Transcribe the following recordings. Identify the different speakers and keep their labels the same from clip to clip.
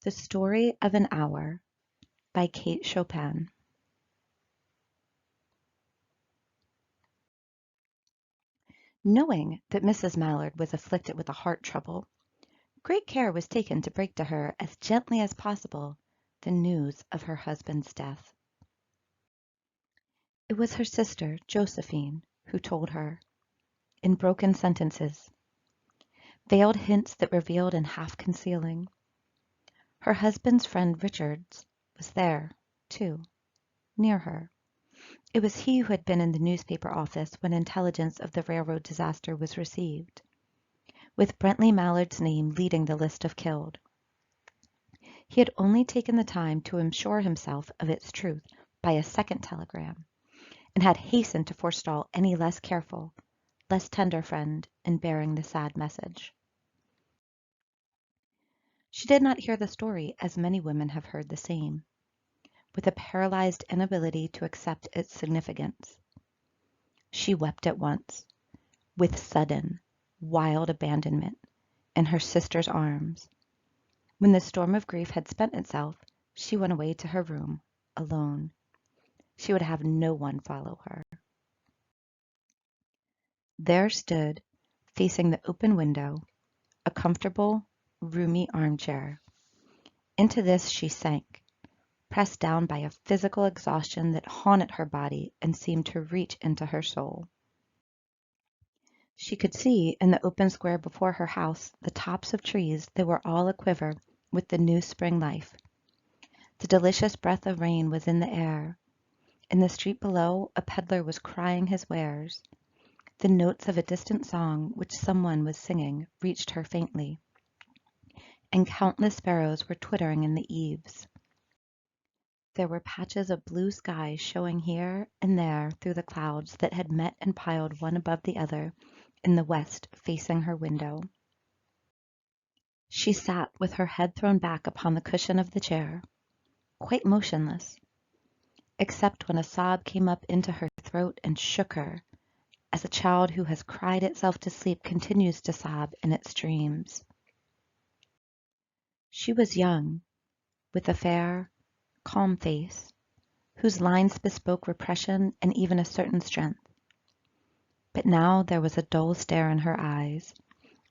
Speaker 1: The Story of an Hour by Kate Chopin. Knowing that Mrs. Mallard was afflicted with a heart trouble, great care was taken to break to her as gently as possible the news of her husband's death. It was her sister, Josephine, who told her, in broken sentences, veiled hints that revealed and half concealing. Her husband's friend Richards was there, too, near her. It was he who had been in the newspaper office when intelligence of the railroad disaster was received, with Brentley Mallard's name leading the list of killed. He had only taken the time to assure himself of its truth by a second telegram, and had hastened to forestall any less careful, less tender friend in bearing the sad message. She did not hear the story as many women have heard the same, with a paralyzed inability to accept its significance. She wept at once, with sudden, wild abandonment, in her sister's arms. When the storm of grief had spent itself, she went away to her room, alone. She would have no one follow her. There stood, facing the open window, a comfortable, roomy armchair. Into this she sank, pressed down by a physical exhaustion that haunted her body and seemed to reach into her soul. She could see in the open square before her house the tops of trees that were all aquiver with the new spring life. The delicious breath of rain was in the air. In the street below, a peddler was crying his wares. The notes of a distant song which someone was singing reached her faintly, and countless sparrows were twittering in the eaves. There were patches of blue sky showing here and there through the clouds that had met and piled one above the other in the west facing her window. She sat with her head thrown back upon the cushion of the chair, quite motionless, except when a sob came up into her throat and shook her, as a child who has cried itself to sleep continues to sob in its dreams. She was young, with a fair, calm face, whose lines bespoke repression and even a certain strength. But now there was a dull stare in her eyes,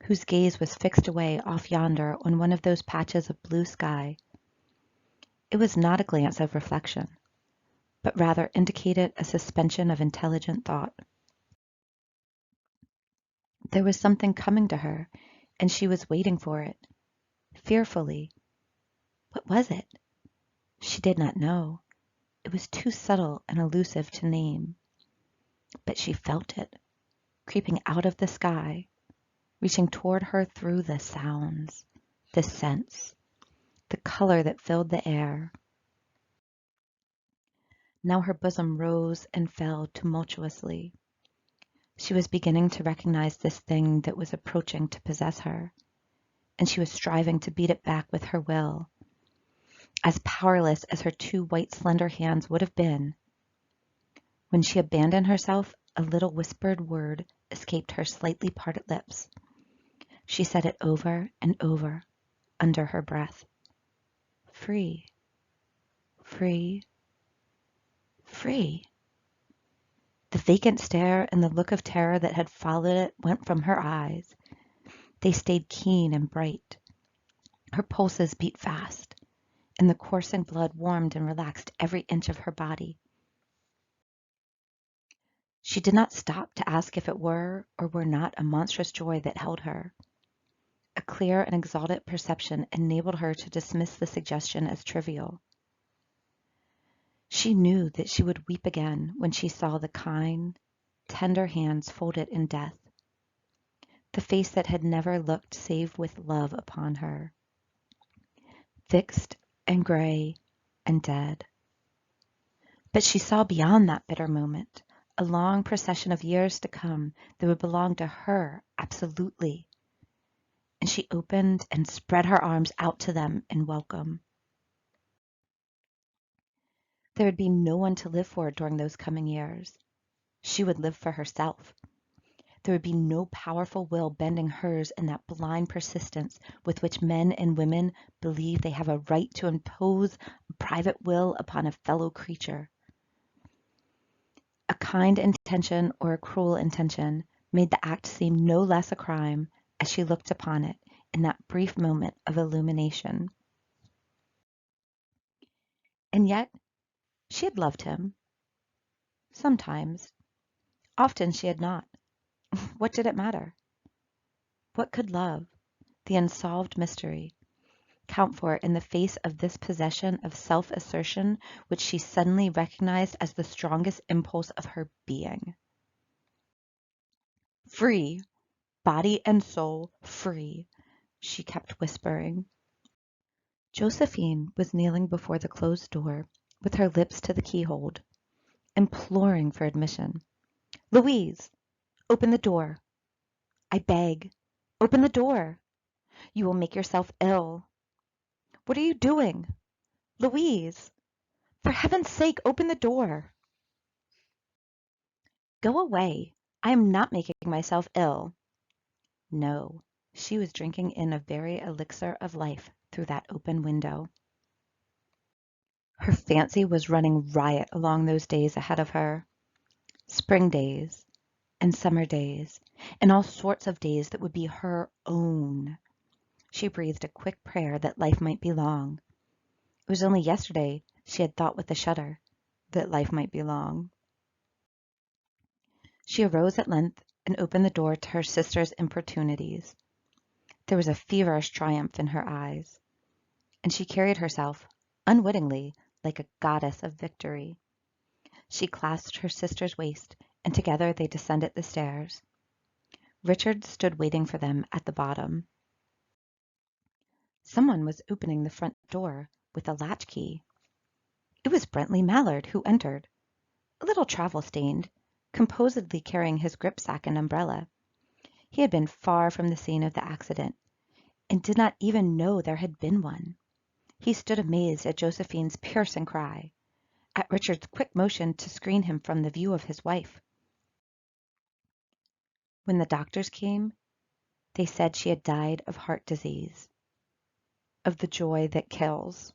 Speaker 1: whose gaze was fixed away off yonder on one of those patches of blue sky. It was not a glance of reflection, but rather indicated a suspension of intelligent thought. There was something coming to her, and she was waiting for it, fearfully. What was it? She did not know. It was too subtle and elusive to name. But she felt it, creeping out of the sky, reaching toward her through the sounds, the scents, the color that filled the air. Now her bosom rose and fell tumultuously. She was beginning to recognize this thing that was approaching to possess her, and she was striving to beat it back with her will, as powerless as her two white slender hands would have been. When she abandoned herself, a little whispered word escaped her slightly parted lips. She said it over and over, under her breath. Free, free, free. The vacant stare and the look of terror that had followed it went from her eyes. They stayed keen and bright. Her pulses beat fast, and the coursing blood warmed and relaxed every inch of her body. She did not stop to ask if it were or were not a monstrous joy that held her. A clear and exalted perception enabled her to dismiss the suggestion as trivial. She knew that she would weep again when she saw the kind, tender hands folded in death, the face that had never looked save with love upon her, fixed and gray and dead. But she saw beyond that bitter moment a long procession of years to come that would belong to her absolutely, and she opened and spread her arms out to them in welcome. There would be no one to live for during those coming years. She would live for herself. There would be no powerful will bending hers in that blind persistence with which men and women believe they have a right to impose a private will upon a fellow creature. A kind intention or a cruel intention made the act seem no less a crime as she looked upon it in that brief moment of illumination. And yet she had loved him. Sometimes. Often she had not. What did it matter? What could love, the unsolved mystery, count for in the face of this possession of self-assertion which she suddenly recognized as the strongest impulse of her being? Free, body and soul free, she kept whispering. Josephine was kneeling before the closed door with her lips to the keyhole, imploring for admission. Louise, open the door. I beg, open the door. You will make yourself ill. What are you doing? Louise, for heaven's sake, open the door. Go away. I am not making myself ill. No, she was drinking in a very elixir of life through that open window. Her fancy was running riot along those days ahead of her. Spring days and summer days and all sorts of days that would be her own. She breathed a quick prayer that life might be long. It was only yesterday she had thought with a shudder that life might be long. She arose at length and opened the door to her sister's importunities. There was a feverish triumph in her eyes, and she carried herself, unwittingly, like a goddess of victory. She clasped her sister's waist, and together they descended the stairs. Richard stood waiting for them at the bottom. Someone was opening the front door with a latchkey. It was Brentley Mallard who entered, a little travel-stained, composedly carrying his gripsack and umbrella. He had been far from the scene of the accident, and did not even know there had been one. He stood amazed at Josephine's piercing cry, at Richard's quick motion to screen him from the view of his wife. When the doctors came, they said she had died of heart disease, of the joy that kills.